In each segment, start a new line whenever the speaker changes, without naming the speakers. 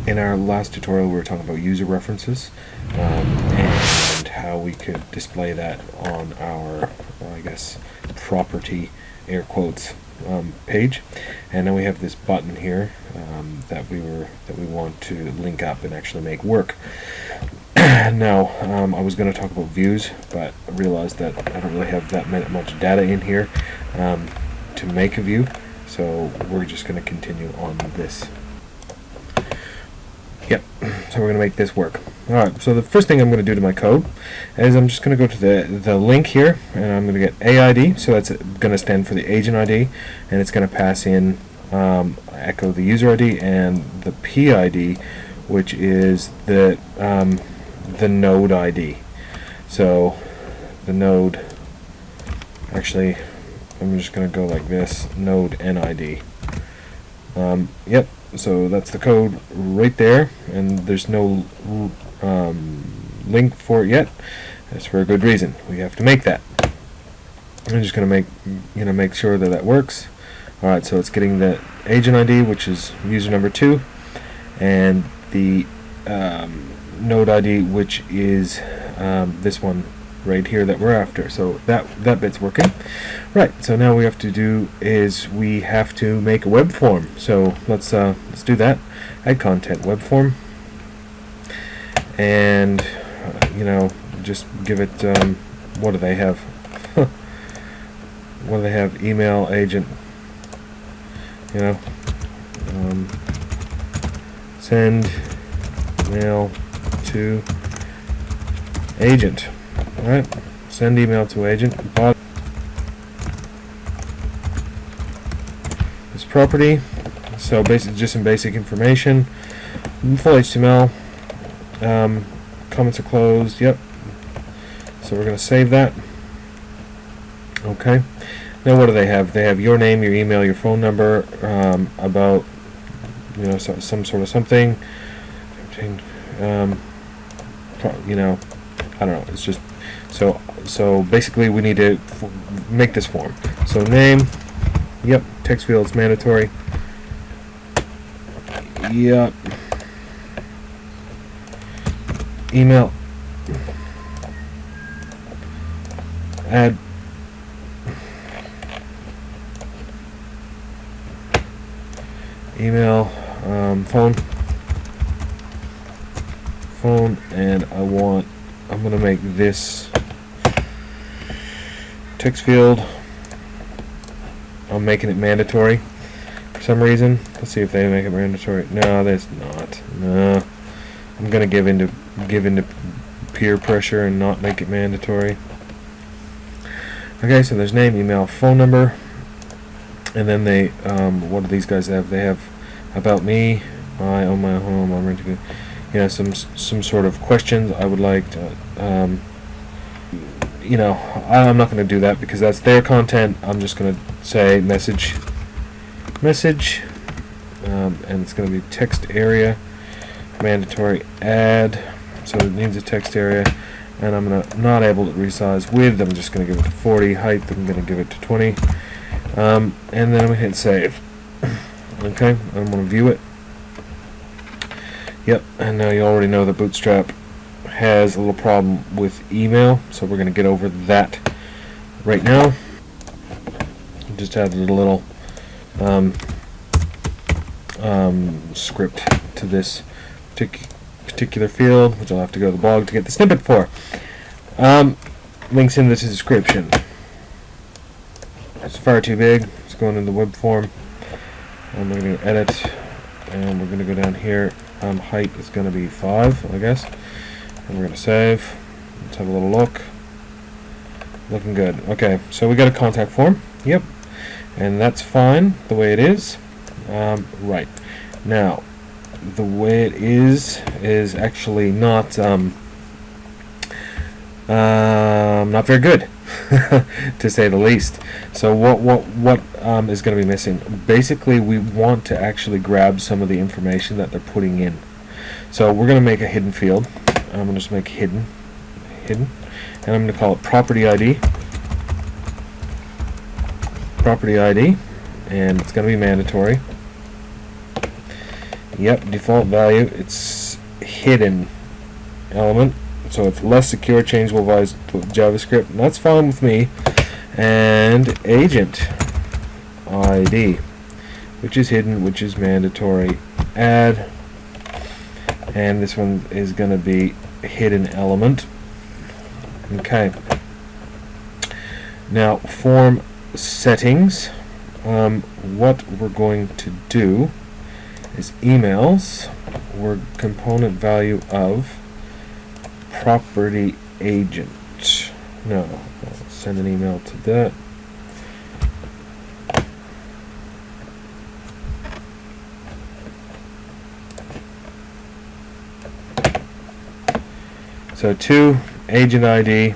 In our last tutorial we were talking about user references and how we could display that on our, I guess, property, air quotes, page. And then we have this button here that we want to link up and actually make work. Now, I was going to talk about views, but I realized that I don't really have that much data in here to make a view, so we're just going to continue on this. Yep, so we're going to make this work. Alright, so the first thing I'm going to do to my code is I'm just going to go to the link here, and I'm going to get AID, so that's going to stand for the agent ID, and it's going to pass in echo the user ID, and the PID, which is the node ID. So the node, actually, I'm just going to go like this, node NID. Yep, so that's the code right there, and there's no link for it yet. That's for a good reason. We have to make that. I'm just going to make sure that that works. Alright, so it's getting the agent ID, which is user number 2, and the node ID, which is this one right here that we're after. So that bit's working. Right, so now we have to do is we have to make a web form. So let's do that. Add content web form, and just give it what do they have? What do they have? Email agent. Send mail to agent. Alright, send email to agent. This property, so just some basic information. Full HTML. Comments are closed. Yep. So we're going to save that. Okay. Now what do they have? They have your name, your email, your phone number, about some sort of something. I don't know. It's just so basically we need to make this form. So name, yep, text fields mandatory. Yep. Email. Add. Email, phone, and I'm going to make this text field, I'm making it mandatory for some reason. Let's see if they make it mandatory. No, that's not. No, I'm going to give into peer pressure and not make it mandatory. Okay, so there's name, email, phone number. And then they, what do these guys have? They have about me, I own my home, I'm ready to go. Some sort of questions I would like to, I'm not going to do that because that's their content. I'm just going to say message, and it's going to be text area, mandatory add, so it needs a text area, and I'm not able to resize width. I'm just going to give it to 40, height I'm going to give it to 20. And then I'm going to hit save. Okay, I'm going to view it. Yep, and now you already know that Bootstrap has a little problem with email, so we're going to get over that right now. Just add a little script to this particular field, which I'll have to go to the blog to get the snippet for. Links in the description. It's far too big. It's going in the web form. And we're going to edit, and we're going to go down here. Height is going to be 5, I guess. And we're going to save. Let's have a little look. Looking good. Okay, so we got a contact form. Yep. And that's fine the way it is. Right. Now, the way it is actually not very good. To say the least. So what is going to be missing? Basically, we want to actually grab some of the information that they're putting in. So we're going to make a hidden field. I'm going to just make hidden, and I'm going to call it property ID, and it's going to be mandatory. Yep, default value, it's hidden element, so it's less secure, changeable via JavaScript, and that's fine with me. And agent ID, which is hidden, which is mandatory. Add, and this one is going to be hidden element. Okay. Now form settings. What we're going to do is emails. We're component value of property agent. No, I'll send an email to that. So to agent ID,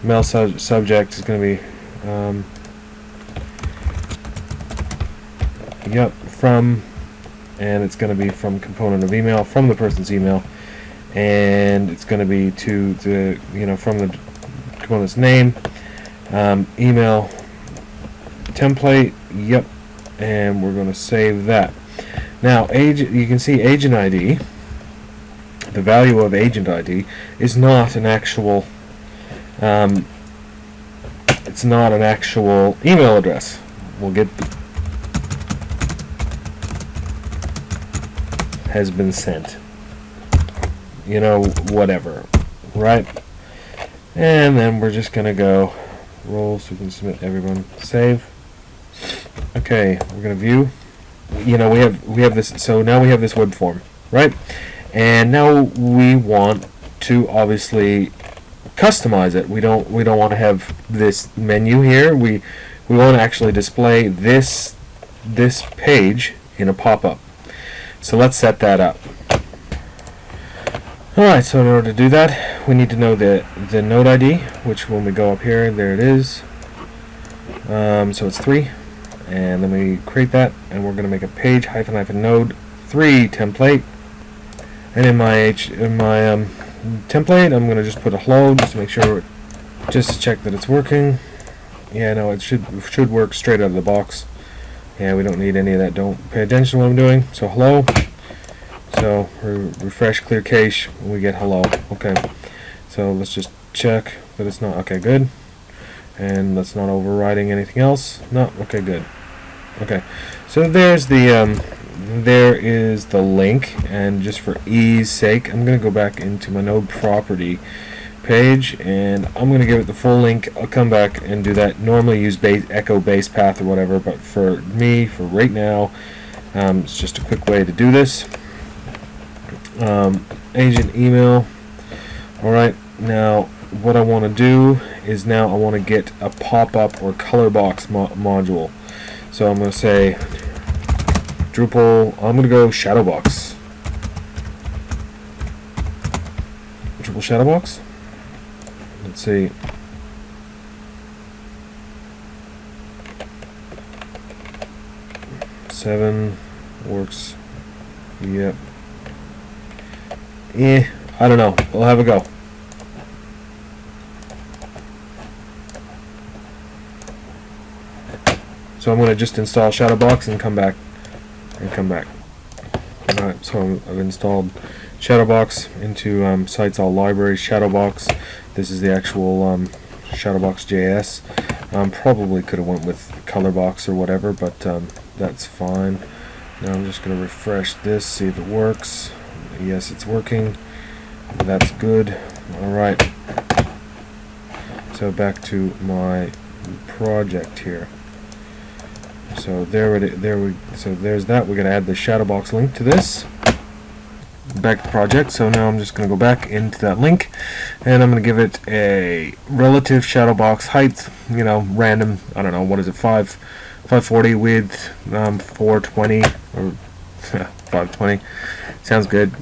mail subject is going to be yep, from, and it's going to be from component of email, from the person's email, and it's going to be to the, from the component's name, email template, yep, and we're going to save that. Now you can see agent ID, the value of agent ID is not an actual it's not an actual email address. We'll get has been sent, whatever, right? And then we're just gonna go roll so we can submit everyone. Save. Okay, we're gonna view. We have this. So now we have this web form, right? And now we want to obviously customize it. We don't want to have this menu here. We want to actually display this page in a pop-up. So let's set that up. Alright, so in order to do that, we need to know the node ID, which when we go up here, there it is. So it's 3, and then we create that, and we're going to make a page --node 3 template. And in my template, I'm going to just put a hello, just to make sure, just to check that it's working. Yeah, no, it should work straight out of the box. Yeah, we don't need any of that. Don't pay attention to what I'm doing. So hello. So refresh, clear cache, and we get hello. Okay. So let's just check that it's not. Okay, good. And that's not overriding anything else. No. Okay, good. Okay. So there's the there is the link, and just for ease sake, I'm going to go back into my node property page, and I'm going to give it the full link. I'll come back and do that. Normally use echo base path or whatever, but for me, for right now, it's just a quick way to do this. Agent email. Alright, now what I want to do is now I want to get a pop-up or color box module. So I'm going to say Drupal, I'm going to go shadow box. Drupal shadow box. Let's see. Seven works. Yep. I don't know. We'll have a go. So I'm going to just install Shadowbox and come back. Alright, so I've installed Shadowbox into Sites All Libraries Shadowbox. This is the actual Shadowbox.js. Probably could have went with Colorbox or whatever, but that's fine. Now I'm just going to refresh this, see if it works. Yes, it's working. That's good. Alright. So back to my project here. So so there's that. We're going to add the Shadowbox link to this. Back to project. So now I'm just going to go back into that link, and I'm going to give it a relative Shadowbox height, random, I don't know, what is it, 540 width, 420 or 520. Sounds good.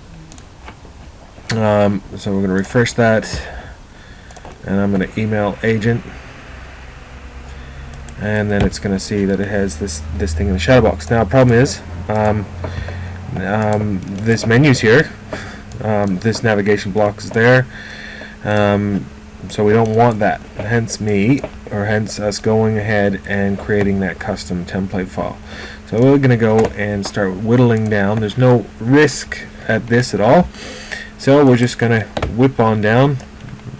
So we're going to refresh that, and I'm going to email agent, and then it's going to see that it has this thing in the shadow box. Now the problem is this menu's here, this navigation block is there, so we don't want that. Hence me or hence us going ahead and creating that custom template file. So we're going to go and start whittling down. There's no risk at this at all. So we're just going to whip on down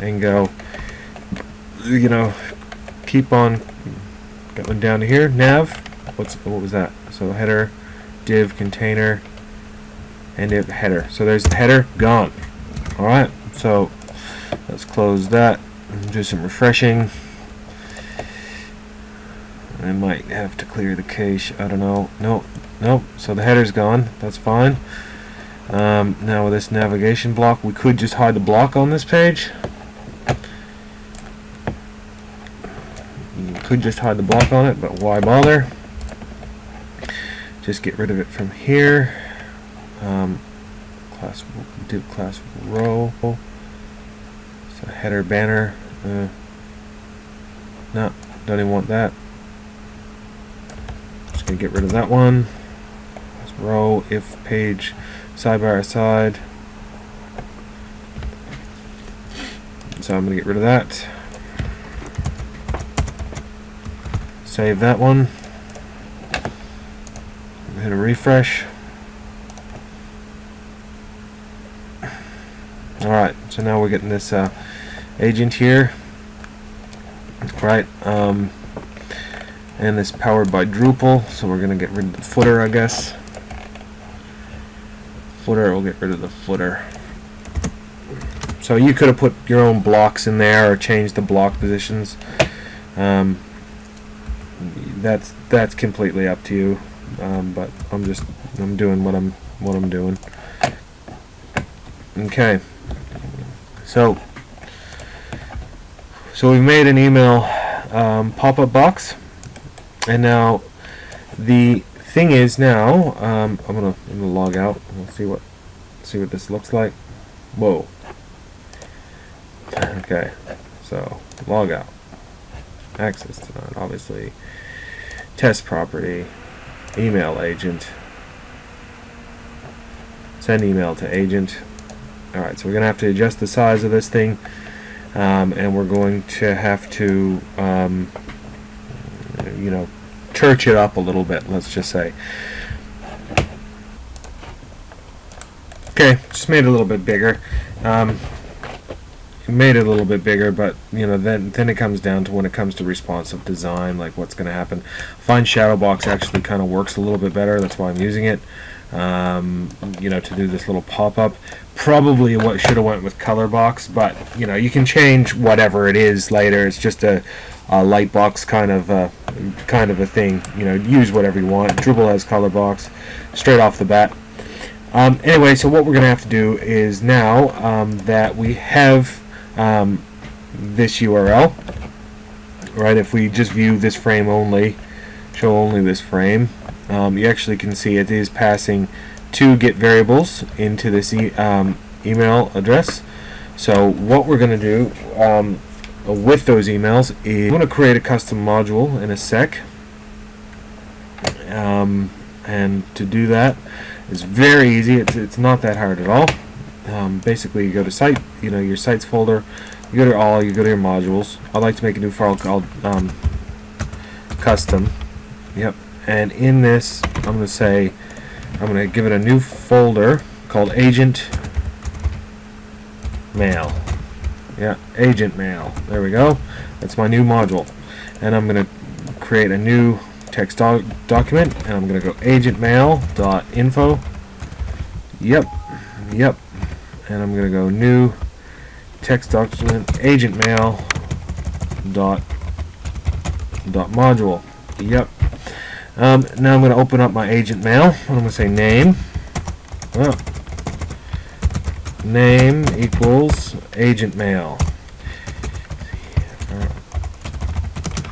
and go, you know, keep on going down to here. Nav, what was that? So header, div, container, and div header. So there's the header gone. All right. So let's close that and do some refreshing. I might have to clear the cache. I don't know. Nope. So the header's gone. That's fine. Now with this navigation block, we could just hide the block on this page. You could just hide the block on it, but why bother? Just get rid of it from here. Div class row. So header banner. No, don't even want that. Just gonna get rid of that one. That's row if page sidebar aside. So I'm gonna get rid of that. Save that one. Hit a refresh. Alright, so now we're getting this agent here. Right, and this powered by Drupal, so we're going to get rid of the footer, I guess. We'll get rid of the footer. So you could have put your own blocks in there or changed the block positions. That's completely up to you. But I'm doing what I'm doing. Okay. So we've made an email pop-up box, and now the thing is now I'm gonna log out. We'll see what this looks like. Whoa. Okay. So log out. Access denied. Obviously. Test property. Email agent. Send email to agent. Alright, so we're going to have to adjust the size of this thing, and we're going to have to, you know, church it up a little bit, let's just say. Okay, just made it a little bit bigger. Made it a little bit bigger, but you know, then it comes down to when it comes to responsive design, like what's going to happen. Find shadow box actually kind of works a little bit better. That's why I'm using it. You know, to do this little pop-up. Probably what should have went with color box, but you know, you can change whatever it is later. It's just a light box kind of a thing. You know, use whatever you want. Drupal has color box straight off the bat. Anyway, so what we're going to have to do is now that we have this URL, right? If we just view this frame only, show only this frame, you actually can see it is passing two get variables into this email address. So what we're going to do with those emails is I'm going to create a custom module in a sec, and to do that is very easy. It's not that hard at all. Basically, you go to site, you know, your sites folder, you go to all, you go to your modules. I'd like to make a new file called custom. Yep. And in this, I'm going to give it a new folder called agent mail. Yeah, agent mail. There we go. That's my new module. And I'm going to create a new text document, and I'm going to go agentmail.info. Yep. And I'm going to go new text document agentmail.module. Yep. Now I'm going to open up my agent mail, and I'm going to say name. Name equals agent mail.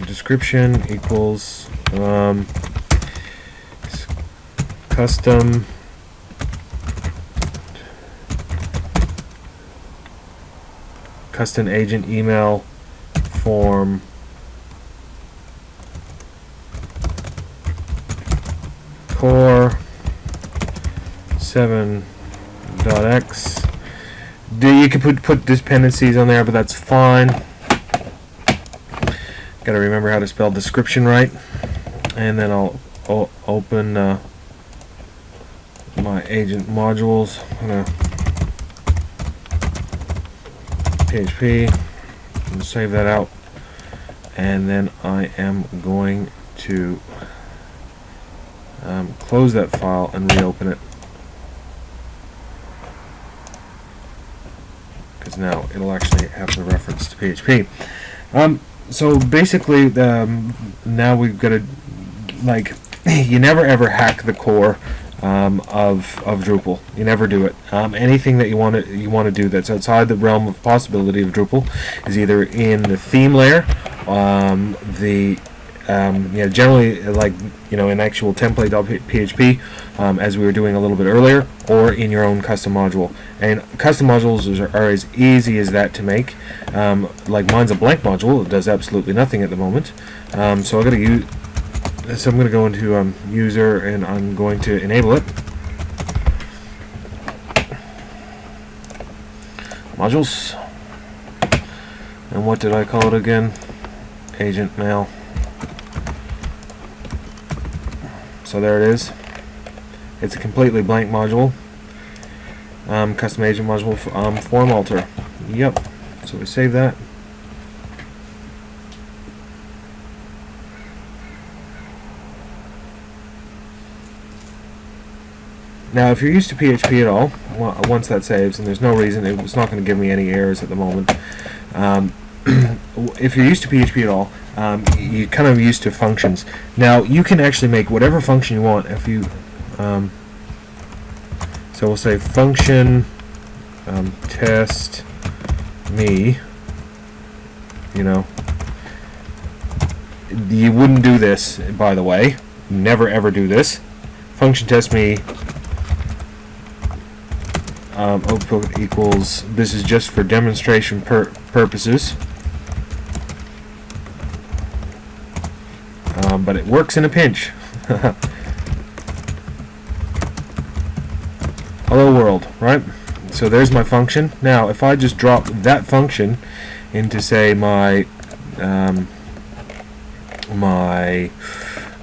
Description equals custom agent email form core 7.x. You could put dependencies on there, but that's fine. Got to remember how to spell description right, and then I'll open my agent modules. I'm gonna PHP and save that out, and then I am going to close that file and reopen it, because now it'll actually have the reference to PHP. So basically, now we've got to, like, you never ever hack the core of Drupal. You never do it. Anything that you want to do that's outside the realm of possibility of Drupal is either in the theme layer, generally, like, in actual template.php, as we were doing a little bit earlier, or in your own custom module. And custom modules are as easy as that to make. Like mine's a blank module; it does absolutely nothing at the moment. So I'm going to go into user, and I'm going to enable it. Modules. And what did I call it again? Agent mail. So there it is. It's a completely blank module. Custom agent module, form alter. Yep. So we save that. Now, if you're used to PHP at all, once that saves, and there's no reason, it's not going to give me any errors at the moment. If you're used to PHP at all, you're kind of used to functions. Now, you can actually make whatever function you want. If you, so we'll say function test me. You wouldn't do this, by the way. Never ever do this. Function test me. Output equals, this is just for demonstration purposes, but it works in a pinch. Hello world, right? So there's my function. Now if I just drop that function into, say, my my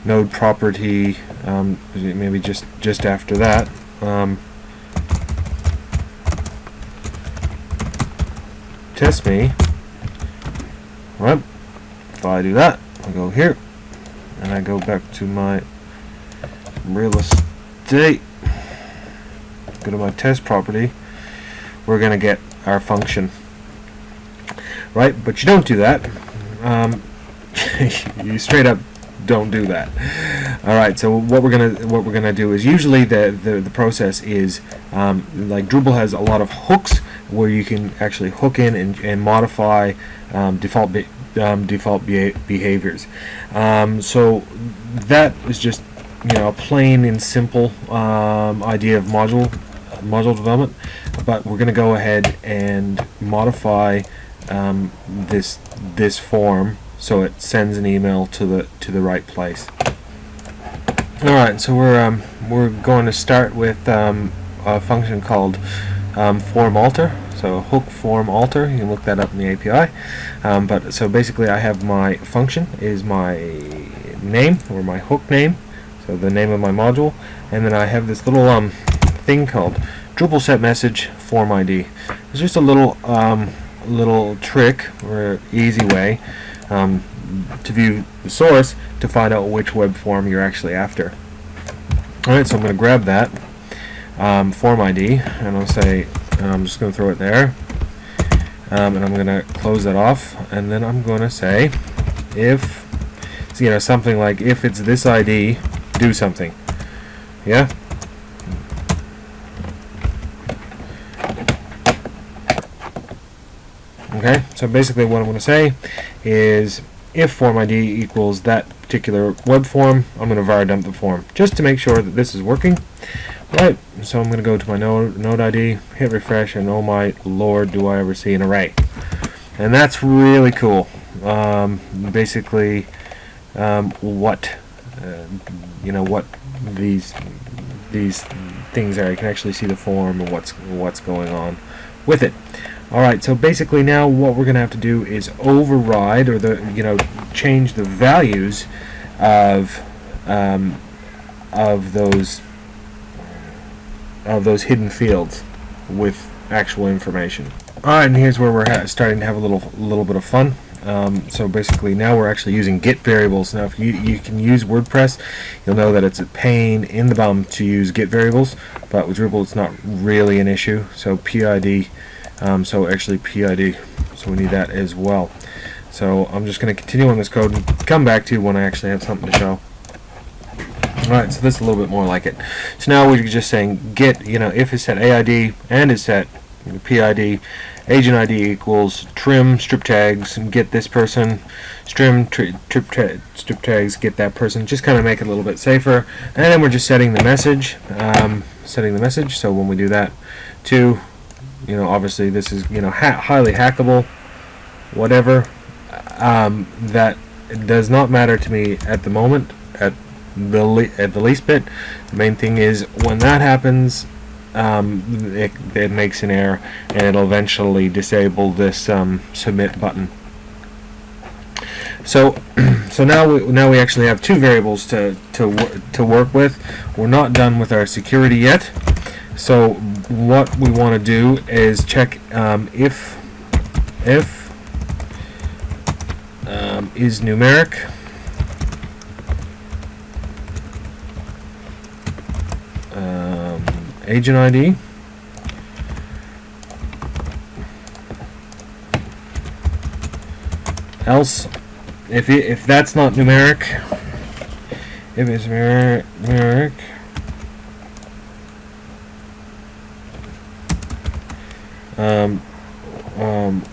node property, maybe just after that, test me, right? If I do that, I go here, and I go back to my real estate, go to my test property, we're going to get our function, right? But you don't do that. You straight up don't do that. All right. So what we're gonna do is, usually the process is, like, Drupal has a lot of hooks where you can actually hook in and modify default behaviors. So that is just, a plain and simple idea of module development. But we're going to go ahead and modify this form so it sends an email to the right place. All right. So we're going to start with a function called form alter. So hook form alter, you can look that up in the API. But so basically, I have my function is my name, or my hook name, so the name of my module, and then I have this little thing called Drupal set message form ID. It's just a little trick, or easy way to view the source to find out which web form you're actually after. All right, so I'm going to grab that form ID, and I'll say, I'm just going to throw it there, and I'm going to close that off, and then I'm going to say, if, something like, if it's this ID, do something. Yeah? Okay, so basically what I'm going to say is, if form ID equals that particular web form, I'm going to var dump the form, just to make sure that this is working. Right, so I'm going to go to my node ID, hit refresh, and oh my lord, do I ever see an array. And that's really cool. Basically, what these things are. You can actually see the form and what's going on with it. Alright, so basically now what we're going to have to do is override, or change the values of those hidden fields with actual information. Alright, and here's where we're starting to have a little bit of fun. So basically now we're actually using Git variables. Now if you can use WordPress, you'll know that it's a pain in the bum to use Git variables, but with Drupal it's not really an issue. So PID, PID, so we need that as well. So I'm just going to continue on this code and come back to when I actually have something to show. Alright, so this is a little bit more like it. So now we're just saying Git, if it's set AID and is set PID, agent ID equals trim strip tags, and get this person, strip tags, get that person. Just kind of make it a little bit safer. And then we're just setting the message, so when we do that to, obviously this is highly hackable, whatever. That does not matter to me at the moment, at the least bit. The main thing is when that happens, it makes an error, and it'll eventually disable this submit button. So now we actually have two variables to work with. We're not done with our security yet. So what we want to do is check if is numeric. Agent ID, else if that's not numeric, if it's numeric,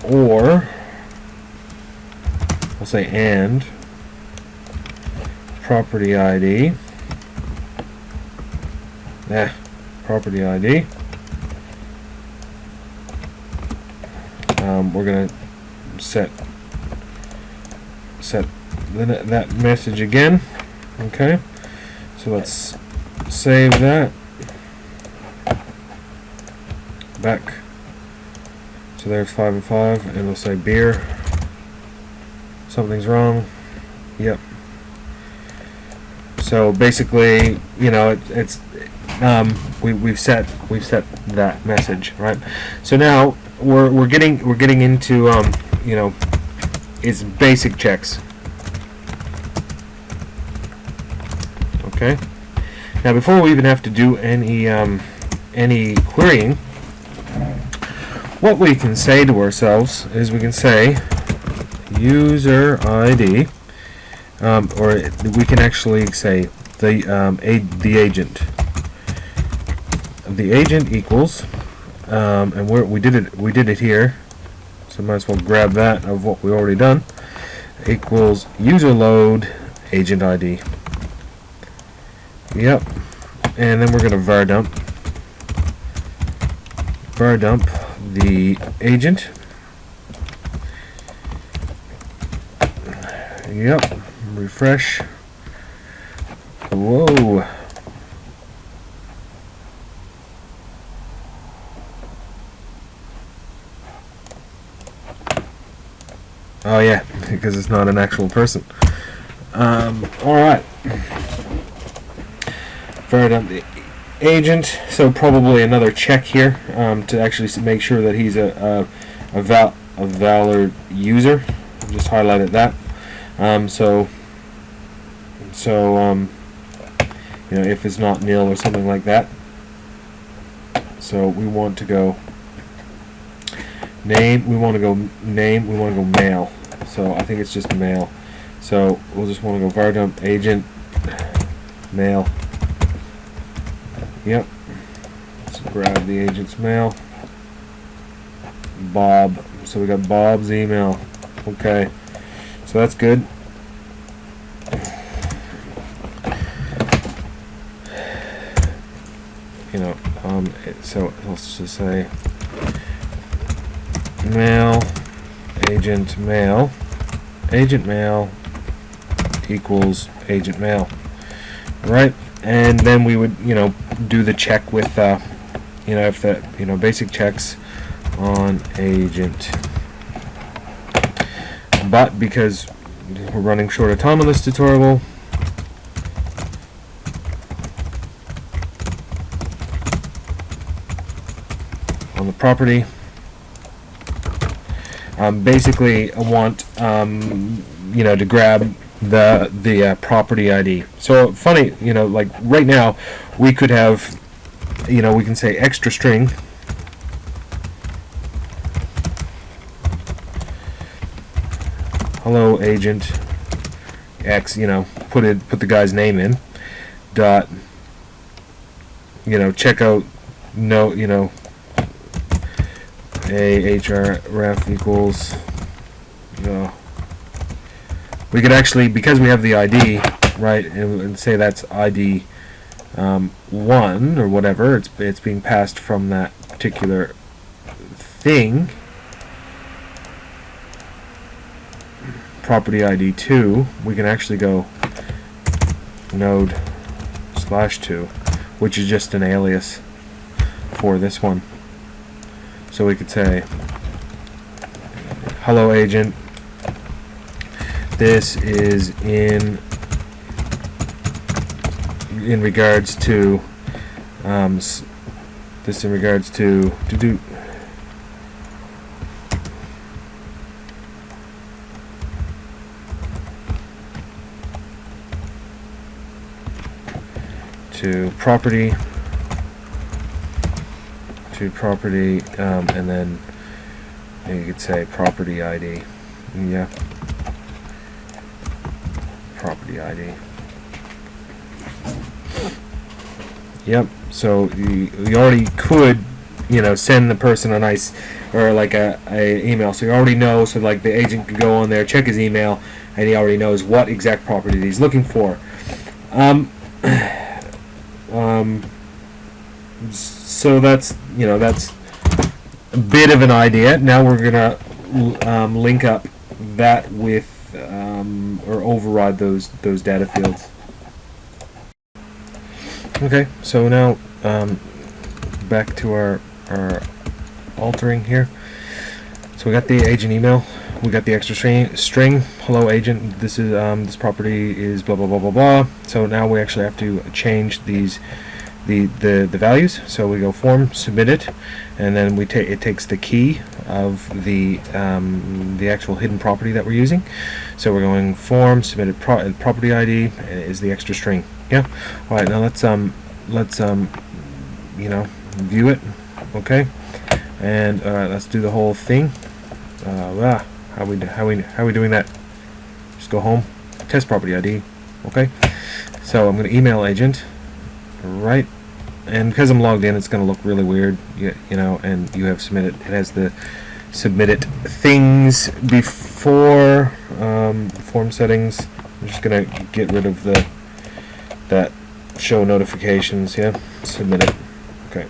or we'll say and property ID. Property ID. We're going to set that message again. Okay, so let's save that. Back. So there's 5 and 5, and we'll say beer. Something's wrong. Yep. So basically, it's we've set that message, right? So now we're getting into it's basic checks. Okay. Now before we even have to do any querying, what we can say to ourselves is we can say user ID, or we can actually say the agent. The agent equals, and we did it here, so might as well grab that of what we already done, equals user load agent ID. Yep. And then we're going to var dump the agent. Yep. Refresh. Whoa. Oh yeah, because it's not an actual person. Alright. Var dump the agent. So probably another check here to actually make sure that he's a valid user. Just highlighted that. If it's not nil or something like that. So we want to go name. We want to go name. We want to go male. So I think it's just male. So we'll just want to go var dump agent male. Yep. Let's grab the agent's mail. Bob. So we got Bob's email. Okay. So that's good. So let's just say mail agent mail equals agent mail, right? And then we would do the check with if the basic checks on agent. But because we're running short of time on this tutorial, on the property, basically I want to grab the property ID. So funny, like right now we could have, we can say extra string hello agent X, put the guy's name in, dot, checkout note, ahref equals, we could actually, because we have the ID, right, and say that's ID 1 or whatever, it's being passed from that particular thing. Property ID 2, we can actually go node/2, which is just an alias for this one. So we could say hello agent, this is in regards to property, and then you could say property ID. Yeah, property ID. Yep. So you already could, send the person a nice, or like a email. So you already know. So like the agent could go on there, check his email, and he already knows what exact property he's looking for. So that's a bit of an idea. Now we're gonna link up that with or override those data fields. Okay, so now back to our altering here. So we got the agent email, we got the extra string hello agent, this is this property is blah blah blah blah blah. So now we actually have to change these the values. So we go form, submit it, and then it takes the key of the actual hidden property that we're using. So we're going form, submitted property ID is the extra string. Yeah. All right. Now let's view it. Okay. And let's do the whole thing. How we doing that? Just go home. Test property ID. Okay. So I'm going to email agent. Right. And because I'm logged in, it's going to look really weird. And you have submitted. It has the submitted things before form settings. I'm just going to get rid of that show notifications. Yeah. Submit it. Okay.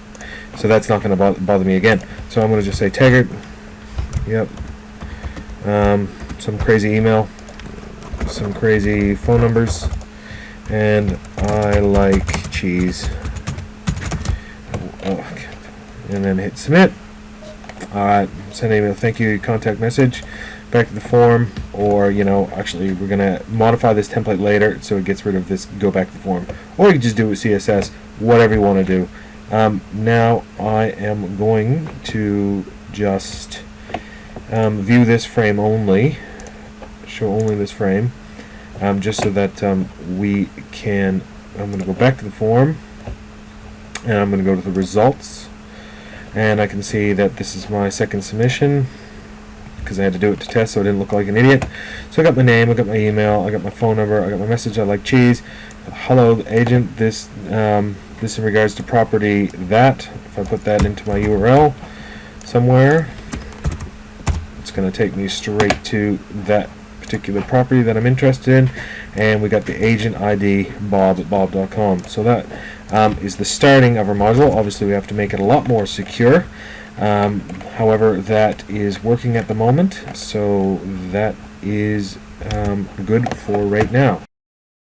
So that's not going to bother me again. So I'm going to just say Taggart. Yep. Some crazy email, some crazy phone numbers, and I like cheese. And then hit submit. Send an email, thank you, contact message, back to the form, or actually we're gonna modify this template later so it gets rid of this, go back to the form, or you can just do it with CSS, whatever you want to do. Now I am going to just view this frame only, show only this frame, just so that we can, I'm going to go back to the form, and I'm going to go to the results, and I can see that this is my second submission, because I had to do it to test so I didn't look like an idiot. So I got my name, I got my email, I got my phone number, I got my message, I like cheese, hello agent, this in regards to property that, if I put that into my URL somewhere, it's going to take me straight to that particular property that I'm interested in, and we got the agent ID Bob at bob.com. So that is the starting of our module. Obviously we have to make it a lot more secure. However, that is working at the moment, so that is good for right now.